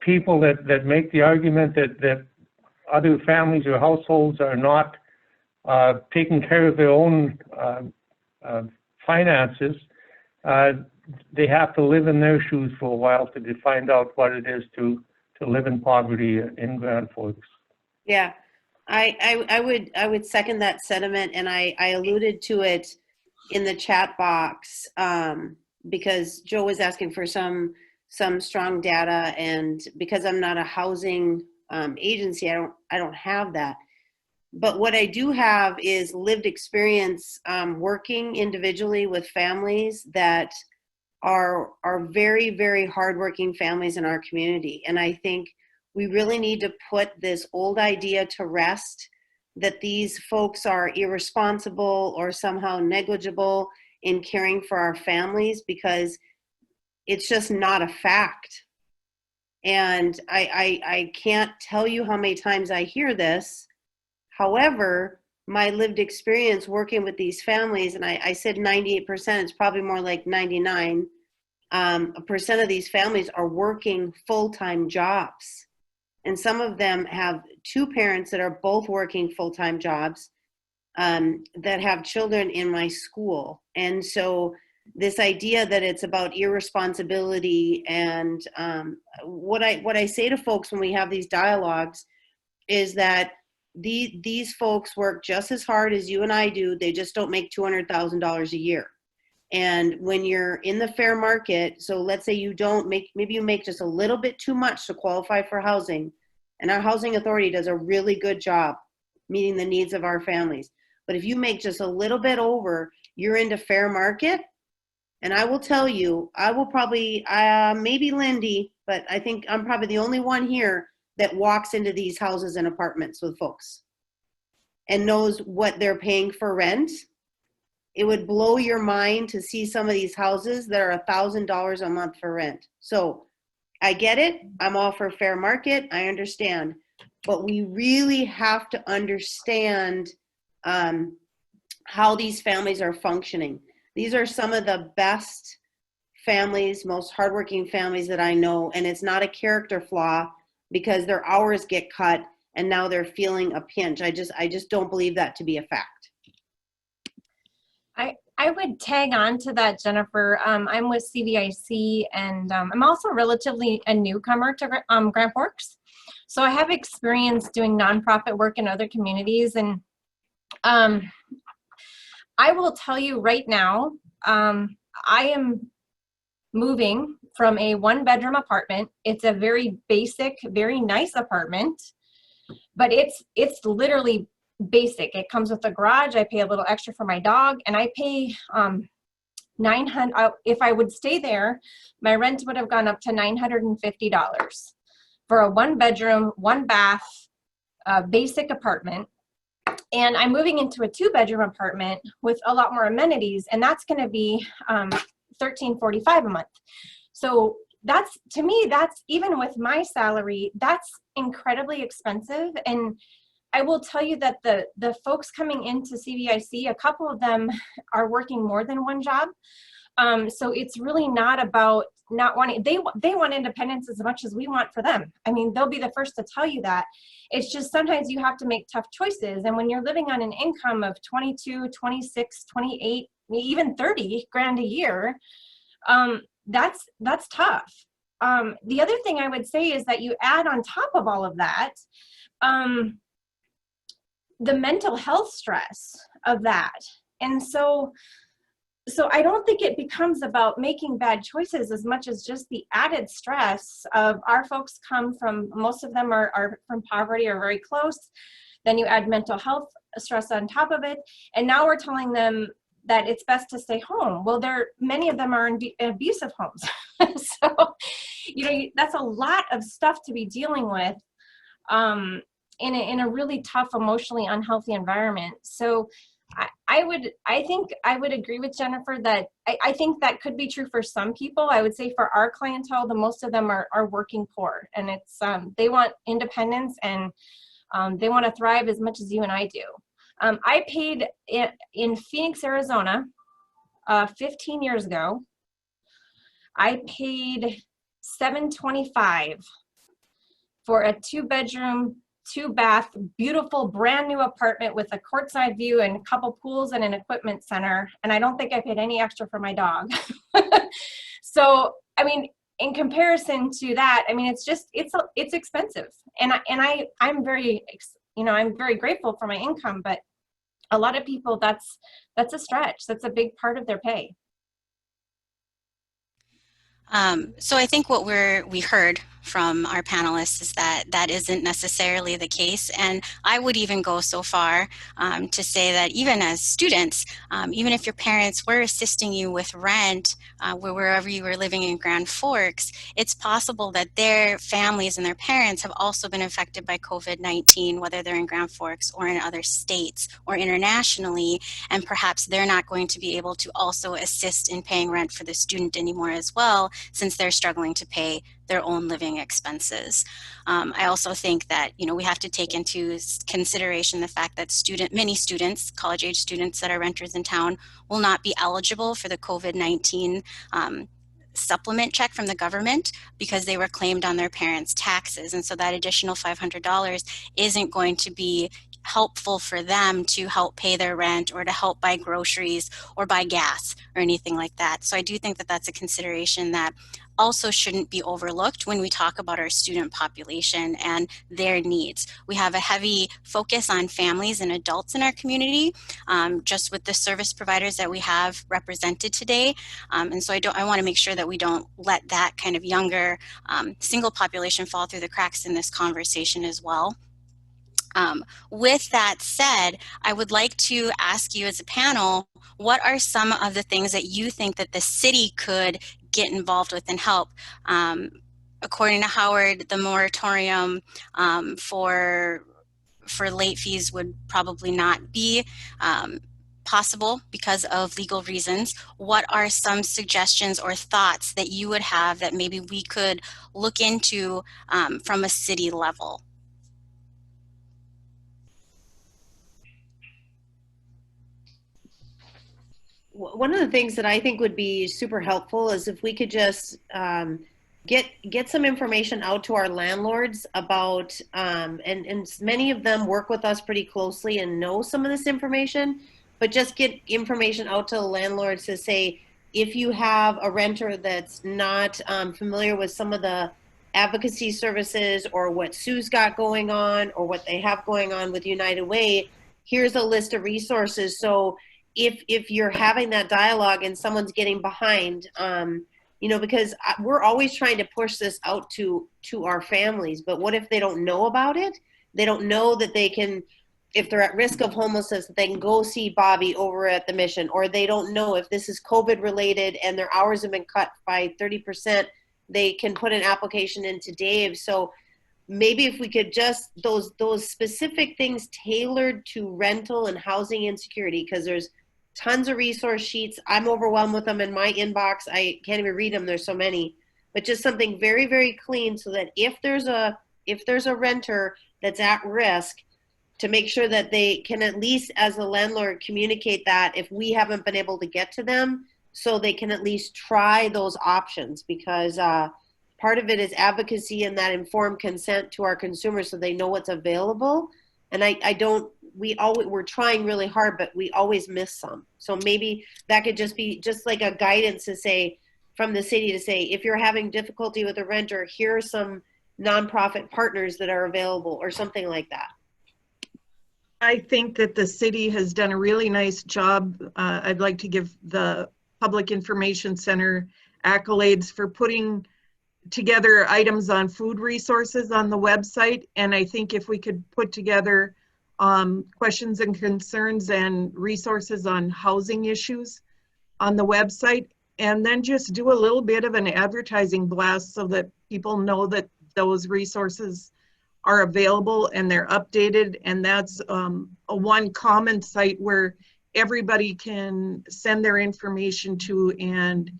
people that make the argument that other families or households are not taking care of their own finances, they have to live in their shoes for a while to find out what it is to live in poverty in Grand Forks. Yeah, I would second that sentiment, and I alluded to it in the chat box because Joe was asking for some strong data, and because I'm not a housing agency, I don't have that. But what I do have is lived experience working individually with families that are very, very hardworking families in our community. And I think we really need to put this old idea to rest that these folks are irresponsible or somehow negligible in caring for our families, because it's just not a fact. And I can't tell you how many times I hear this. However, my lived experience working with these families, and I said 98%, it's probably more like 99% of these families are working full-time jobs. And some of them have two parents that are both working full-time jobs that have children in my school. And so this idea that it's about irresponsibility, and what I say to folks when we have these dialogues is that these folks work just as hard as you and I do. They just don't make $200,000 a year. And when you're in the fair market, so let's say you don't make, maybe you make just a little bit too much to qualify for housing, and our housing authority does a really good job meeting the needs of our families. But if you make just a little bit over, you're into fair market. And I will tell you, I will probably, maybe Lindy, but I think I'm probably the only one here that walks into these houses and apartments with folks and knows what they're paying for rent. It would blow your mind to see some of these houses that are $1,000 a month for rent. So I get it. I'm all for fair market. I understand. but we really have to understand how these families are functioning. These are some of the best families, most hardworking families that I know, and it's not a character flaw because their hours get cut and now they're feeling a pinch. I just don't believe that to be a fact. I would tag on to that, Jennifer. I'm with CVIC, and I'm also relatively a newcomer to Grand Forks. So I have experience doing nonprofit work in other communities, and I will tell you right now, I am moving from a one-bedroom apartment. It's a very basic, very nice apartment, but it's literally basic. It comes with a garage. I pay a little extra for my dog, and I pay $900. If I would stay there, my rent would have gone up to $950 for a one-bedroom, one-bath, basic apartment. And I'm moving into a two-bedroom apartment with a lot more amenities, and that's going to be $1,345 a month. So that's, to me, that's, even with my salary, that's incredibly expensive. And I will tell you that the folks coming into CVIC, a couple of them are working more than one job. So it's really not about not wanting, they want independence as much as we want for them. I mean, they'll be the first to tell you that. It's just sometimes you have to make tough choices. And when you're living on an income of 22, 26, 28, even 30 grand a year, that's tough. The other thing I would say is that you add on top of all of that, the mental health stress of that. And so I don't think it becomes about making bad choices as much as just the added stress of our folks come from, most of them are from poverty or very close. Then you add mental health stress on top of it. And now we're telling them that it's best to stay home. Well, many of them are in abusive homes. So, that's a lot of stuff to be dealing with in a really tough, emotionally unhealthy environment. So I think I would agree with Jennifer that I think that could be true for some people. I would say for our clientele, the most of them are working poor, and it's they want independence, and they want to thrive as much as you and I do. I paid in Phoenix, Arizona, 15 years ago. I paid $725 for a 2-bedroom, 2-bath, beautiful, brand new apartment with a courtside view and a couple pools and an equipment center. And I don't think I paid any extra for my dog. So, I mean, in comparison to that, I mean, it's expensive. And I'm very, I'm very grateful for my income, but a lot of people, that's a stretch. That's a big part of their pay. So I think what we heard from our panelists is that isn't necessarily the case. And I would even go so far to say that even as students, even if your parents were assisting you with rent wherever you were living in Grand Forks, it's possible that their families and their parents have also been affected by COVID-19, whether they're in Grand Forks or in other states or internationally, and perhaps they're not going to be able to also assist in paying rent for the student anymore as well, since they're struggling to pay their own living expenses. I also think that we have to take into consideration the fact that many students, college-age students that are renters in town, will not be eligible for the COVID-19 supplement check from the government because they were claimed on their parents' taxes, and so that additional $500 isn't going to be helpful for them to help pay their rent or to help buy groceries or buy gas or anything like that. So I do think that that's a consideration that also shouldn't be overlooked when we talk about our student population and their needs. We have a heavy focus on families and adults in our community, just with the service providers that we have represented today. And so I want to make sure that we don't let that kind of younger single population fall through the cracks in this conversation as well. With that said, I would like to ask you as a panel, what are some of the things that you think that the city could get involved with and help? According to Howard, the moratorium for late fees would probably not be possible because of legal reasons. What are some suggestions or thoughts that you would have that maybe we could look into from a city level? one of the things that I think would be super helpful is if we could just get some information out to our landlords about, and many of them work with us pretty closely and know some of this information, but just get information out to the landlords to say, if you have a renter that's not familiar with some of the advocacy services or what Sue's got going on or what they have going on with United Way, here's a list of resources. So if you're having that dialogue and someone's getting behind, you know, because we're always trying to push this out to our families, but what if they don't know about it? They don't know that they can, if they're at risk of homelessness, they can go see Bobby over at the Mission, or they don't know if this is COVID related and their hours have been cut by 30%, they can put an application into Dave. So maybe if we could just, those specific things tailored to rental and housing insecurity, because there's tons of resource sheets. I'm overwhelmed with them in my inbox. I can't even read them. There's so many, but just something very, very clean so that if there's a renter that's at risk, to make sure that they can at least as a landlord communicate that if we haven't been able to get to them, so they can at least try those options, because part of it is advocacy and that informed consent to our consumers so they know what's available. And we're trying really hard, but we always miss some. So maybe that could just be just like a guidance to say, from the city to say, if you're having difficulty with a renter, here are some nonprofit partners that are available or something like that. I think that the city has done a really nice job. I'd like to give the Public Information Center accolades for putting together items on food resources on the website. And I think if we could put together questions and concerns and resources on housing issues on the website, and then just do a little bit of an advertising blast so that people know that those resources are available and they're updated. And that's a one common site where everybody can send their information to, and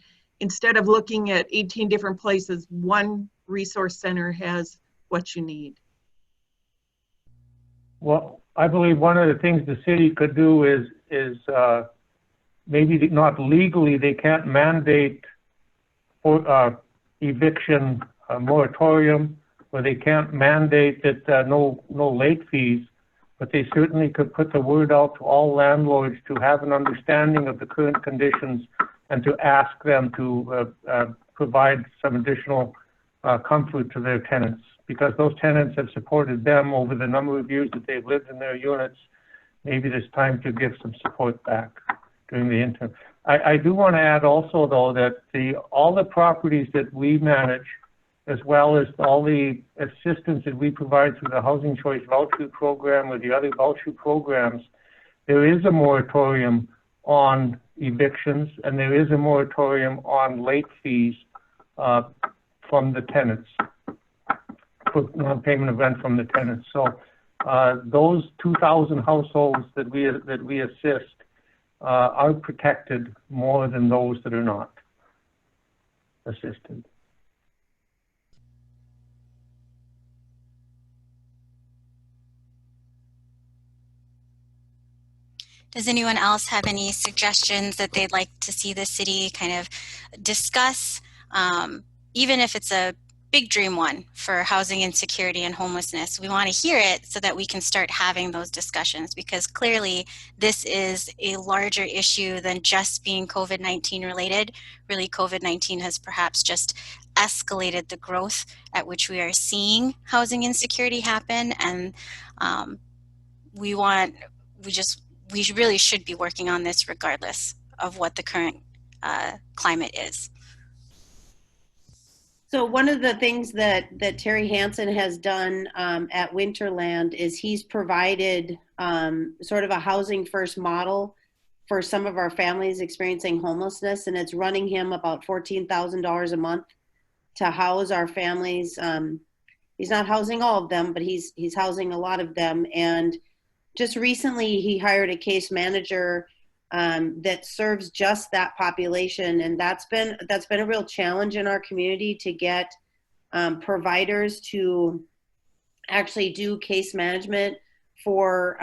instead of looking at 18 different places, one resource center has what you need. Well, I believe one of the things the city could do is maybe not legally, they can't mandate for eviction moratorium, or they can't mandate that no late fees, but they certainly could put the word out to all landlords to have an understanding of the current conditions and to ask them to provide some additional comfort to their tenants, because those tenants have supported them over the number of years that they've lived in their units. Maybe there's time to give some support back during the interim. I do want to add also, though, that all the properties that we manage, as well as all the assistance that we provide through the Housing Choice Voucher Program or the other voucher programs, there is a moratorium on evictions and there is a moratorium on late fees from the tenants, for non-payment of rent from the tenants. So those 2,000 households that we assist are protected more than those that are not assisted. Does anyone else have any suggestions that they'd like to see the city kind of discuss, even if it's a big dream one for housing insecurity and homelessness? We want to hear it so that we can start having those discussions, because clearly this is a larger issue than just being COVID-19 related. Really, COVID-19 has perhaps just escalated the growth at which we are seeing housing insecurity happen, and we really should be working on this regardless of what the current climate is. So one of the things that Terry Hansen has done at Winterland is he's provided sort of a housing first model for some of our families experiencing homelessness, and it's running him about $14,000 a month to house our families. He's not housing all of them, but he's housing a lot of them. And just recently, he hired a case manager that serves just that population, and that's been a real challenge in our community to get providers to actually do case management for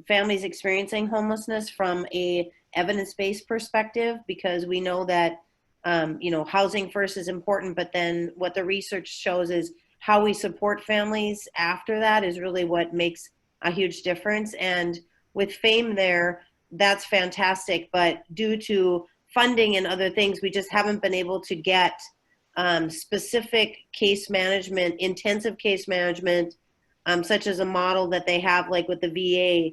families experiencing homelessness from a evidence-based perspective, because we know that, housing first is important, but then what the research shows is how we support families after that is really what makes a huge difference. And with FAME there, that's fantastic, but due to funding and other things, we just haven't been able to get specific case management, intensive case management, such as a model that they have like with the VA,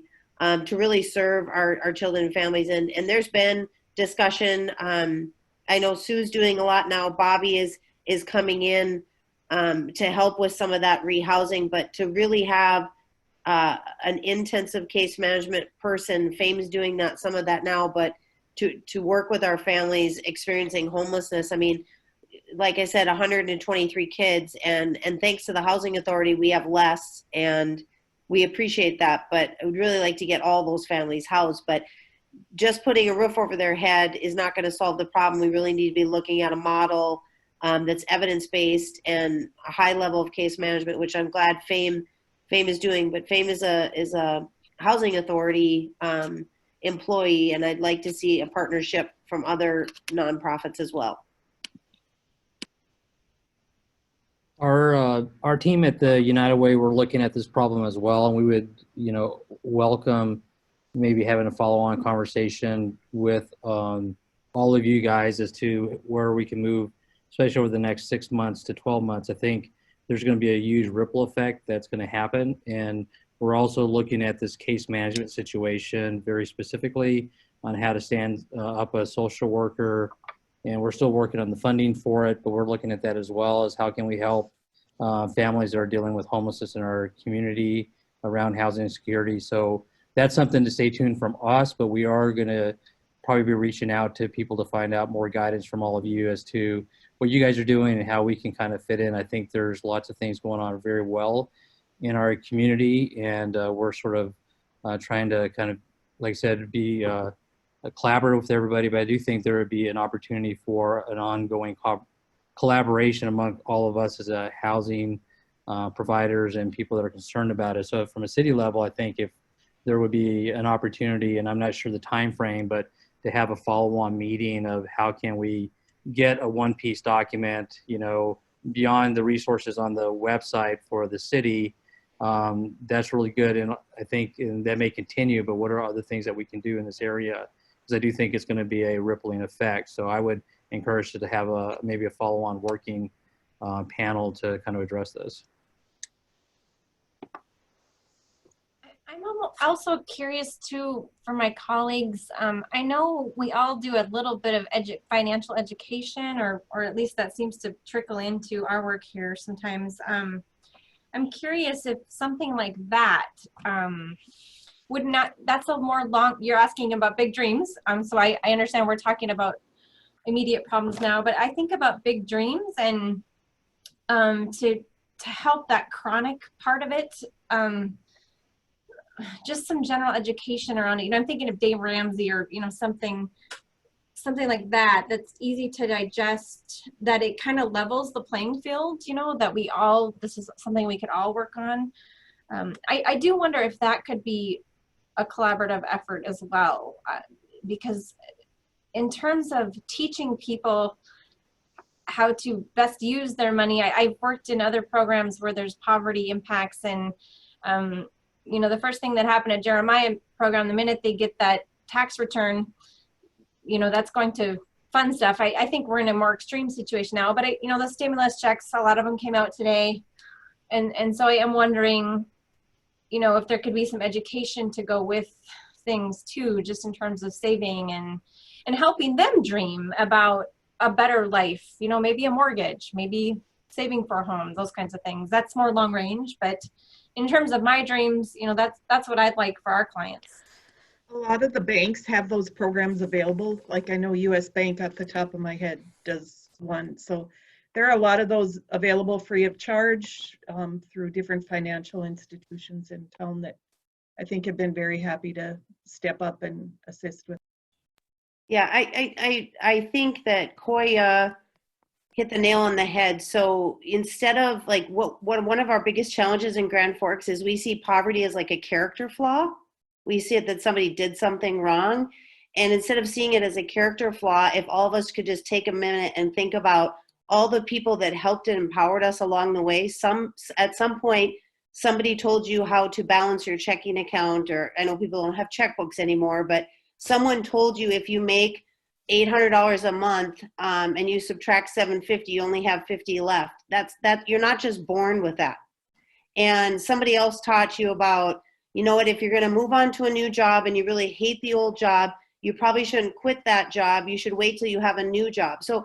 to really serve our children and families. And there's been discussion. I know Sue's doing a lot now. Bobby is coming in to help with some of that rehousing, but to really have an intensive case management person, FAME's doing that, some of that now, but to work with our families experiencing homelessness. I mean, like I said, 123 kids, and thanks to the Housing Authority, we have less, and we appreciate that, but I would really like to get all those families housed. But just putting a roof over their head is not going to solve the problem. We really need to be looking at a model that's evidence-based and a high level of case management, which I'm glad FAME is doing. But FAME is a Housing Authority employee, and I'd like to see a partnership from other nonprofits as well. Our team at the United Way, we're looking at this problem as well, and we would, welcome maybe having a follow-on conversation with all of you guys as to where we can move, especially over the next 6 months to 12 months. I think there's going to be a huge ripple effect that's going to happen, and we're also looking at this case management situation very specifically on how to stand up a social worker. And we're still working on the funding for it, but we're looking at that as well as how can we help families that are dealing with homelessness in our community around housing and security. So that's something to stay tuned from us, but we are going to probably be reaching out to people to find out more guidance from all of you as to what you guys are doing and how we can kind of fit in. I think there's lots of things going on very well in our community, and we're sort of trying to kind of, like I said, be collaborative with everybody, but I do think there would be an opportunity for an ongoing collaboration among all of us as a housing providers and people that are concerned about it. So from a city level, I think if there would be an opportunity, and I'm not sure the time frame, but to have a follow-on meeting of how can we get a one-piece document, beyond the resources on the website for the city. That's really good, and I think that may continue, but what are other things that we can do in this area? Because I do think it's going to be a rippling effect. So I would encourage to have maybe a follow-on working panel to kind of address this. I'm also curious too, for my colleagues. I know we all do a little bit of financial education, or at least that seems to trickle into our work here sometimes. I'm curious if something like that would not, that's a more long, you're asking about big dreams. So I understand we're talking about immediate problems now, but I think about big dreams and to help that chronic part of it, just some general education around it. I'm thinking of Dave Ramsey or, something like that, that's easy to digest, that it kind of levels the playing field, that this is something we could all work on. I do wonder if that could be a collaborative effort as well, because in terms of teaching people how to best use their money, I've worked in other programs where there's poverty impacts, and the first thing that happened at Jeremiah program, the minute they get that tax return, that's going to fund stuff. I think we're in a more extreme situation now, but the stimulus checks, a lot of them came out today. And so I am wondering, if there could be some education to go with things too, just in terms of saving and helping them dream about a better life, maybe a mortgage, maybe saving for a home, those kinds of things. That's more long range, but in terms of my dreams, that's what I'd like for our clients. A lot of the banks have those programs available. Like I know US Bank off the top of my head does one. So there are a lot of those available free of charge through different financial institutions in town that I think have been very happy to step up and assist with. Yeah, I think that Koya hit the nail on the head. So instead of like what one of our biggest challenges in Grand Forks is we see poverty as like a character flaw. We see it that somebody did something wrong. And instead of seeing it as a character flaw, if all of us could just take a minute and think about all the people that helped and empowered us along the way. At some point, somebody told you how to balance your checking account, or I know people don't have checkbooks anymore, but someone told you if you make $800 a month and you subtract $750, you only have $50 left. That you're not just born with that. And somebody else taught you about, you know what, if you're going to move on to a new job and you really hate the old job, you probably shouldn't quit that job. You should wait till you have a new job. So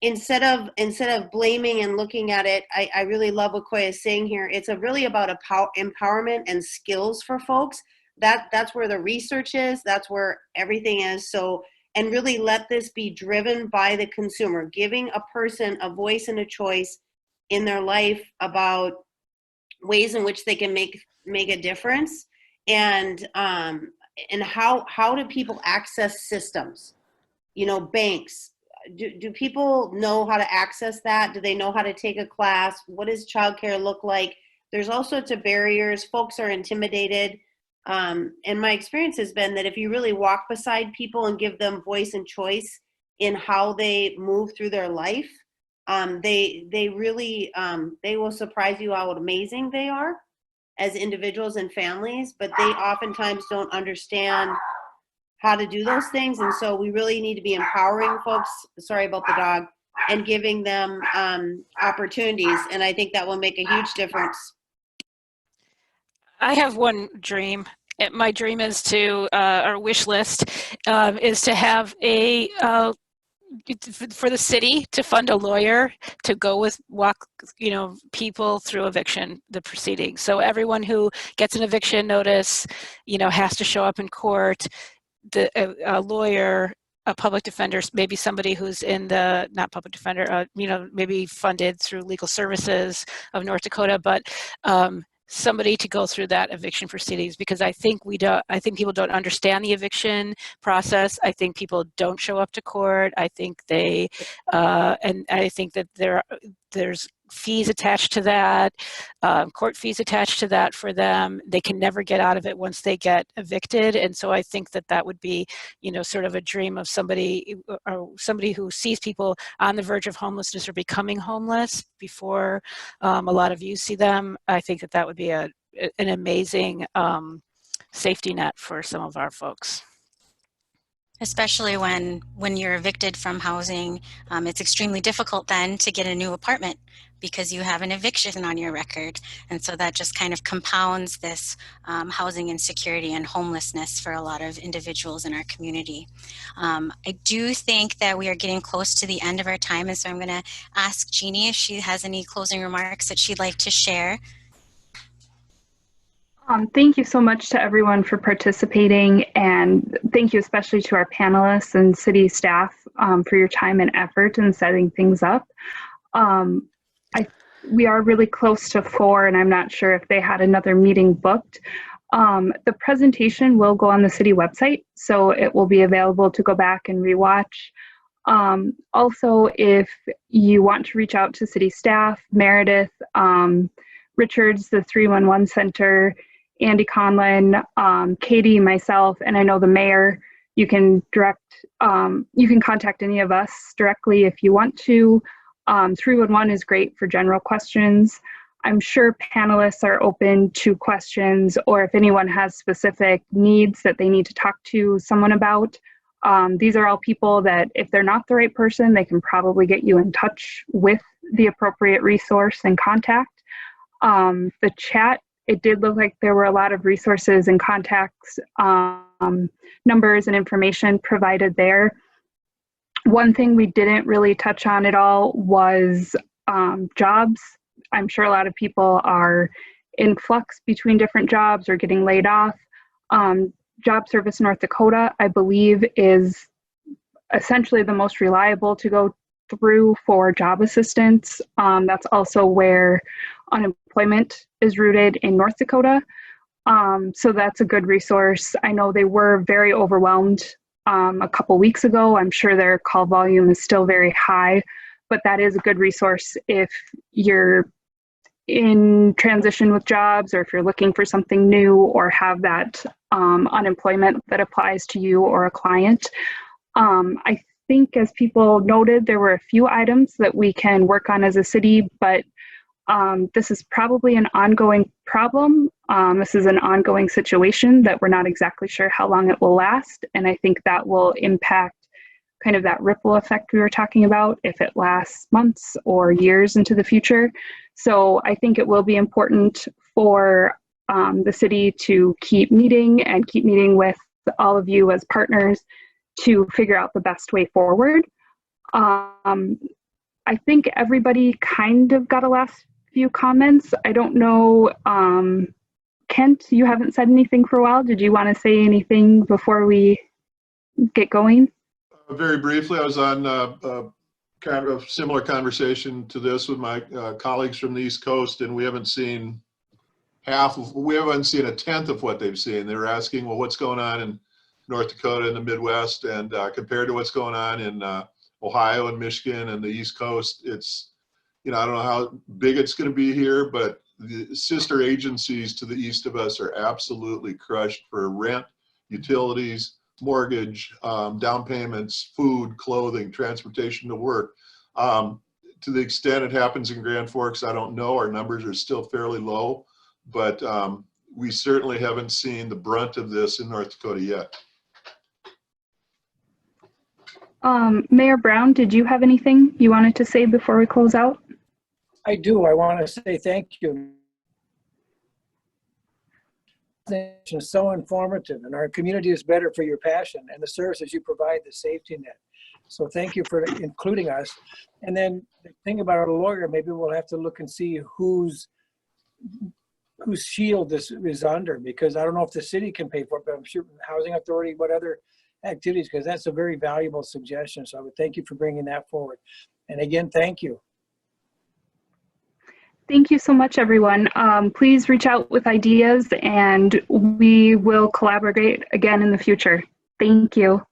instead of blaming and looking at it, I really love what Koya is saying here. It's really about empowerment and skills for folks. That's where the research is. That's where everything is. So, and really let this be driven by the consumer, giving a person a voice and a choice in their life about ways in which they can make a difference, and how do people access systems? You know, banks. Do people know how to access that? Do they know how to take a class? What does childcare look like? There's all sorts of barriers. Folks are intimidated. And my experience has been that if you really walk beside people and give them voice and choice in how they move through their life, they really, they will surprise you how amazing they are as individuals and families, but they oftentimes don't understand how to do those things. And so we really need to be empowering folks, sorry about the dog, and giving them opportunities. And I think that will make a huge difference. I have one dream. My dream is to, our wish list is to have for the city to fund a lawyer to walk people through the proceedings. So everyone who gets an eviction notice, has to show up in court. A lawyer, a public defender, maybe somebody who's in the, not public defender, maybe funded through Legal Services of North Dakota, but somebody to go through that eviction proceedings, because I think people don't understand the eviction process. I think people don't show up to court. I think and I think that there's fees attached to that, court fees attached to that for them. They can never get out of it once they get evicted. And so I think that would be, sort of a dream of somebody who sees people on the verge of homelessness or becoming homeless before a lot of you see them. I think that would be an amazing safety net for some of our folks. Especially when you're evicted from housing, it's extremely difficult then to get a new apartment because you have an eviction on your record. And so that just kind of compounds this housing insecurity and homelessness for a lot of individuals in our community. I do think that we are getting close to the end of our time, and so I'm going to ask Jeannie if she has any closing remarks that she'd like to share. Thank you so much to everyone for participating, and thank you especially to our panelists and city staff for your time and effort in setting things up. We are really close to 4, and I'm not sure if they had another meeting booked. The presentation will go on the city website, so it will be available to go back and rewatch. Also, if you want to reach out to city staff, Meredith, Richards, the 311 Center, Andy Conlon, Katie, myself, and I know the mayor, you can contact any of us directly if you want to. 311 is great for general questions. I'm sure panelists are open to questions, or if anyone has specific needs that they need to talk to someone about. These are all people that if they're not the right person, they can probably get you in touch with the appropriate resource and contact. The chat, it did look like there were a lot of resources and contacts, numbers and information provided there. One thing we didn't really touch on at all was jobs. I'm sure a lot of people are in flux between different jobs or getting laid off. Job Service North Dakota, I believe, is essentially the most reliable to go through for job assistance. That's also where unemployment is rooted in North Dakota. So that's a good resource. I know they were very overwhelmed a couple weeks ago. I'm sure their call volume is still very high, but that is a good resource if you're in transition with jobs, or if you're looking for something new, or have that unemployment that applies to you or a client. I think, as people noted, there were a few items that we can work on as a city, but this is probably an ongoing problem. This is an ongoing situation that we're not exactly sure how long it will last, and I think that will impact kind of that ripple effect we were talking about, if it lasts months or years into the future. So I think it will be important for the city to keep meeting with all of you as partners to figure out the best way forward. I think everybody kind of got a last few comments. I don't know, Kent, you haven't said anything for a while. Did you want to say anything before we get going? Very briefly, I was on kind of a similar conversation to this with my colleagues from the East Coast, and we haven't seen a tenth of what they've seen. They were asking, well, what's going on in North Dakota and the Midwest, and compared to what's going on in Ohio and Michigan and the East Coast, it's, I don't know how big it's going to be here, but the sister agencies to the east of us are absolutely crushed for rent, utilities, mortgage, down payments, food, clothing, transportation to work. To the extent it happens in Grand Forks, I don't know. Our numbers are still fairly low, but we certainly haven't seen the brunt of this in North Dakota yet. Mayor Brown, did you have anything you wanted to say before we close out? I do. I want to say thank you. It's so informative, and our community is better for your passion and the services you provide, the safety net. So thank you for including us. And then the thing about our lawyer, maybe we'll have to look and see whose shield this is under, because I don't know if the city can pay for it, but I'm sure Housing Authority, what other activities, because that's a very valuable suggestion. So I would thank you for bringing that forward. And again, thank you. Thank you so much, everyone. Please reach out with ideas, and we will collaborate again in the future. Thank you.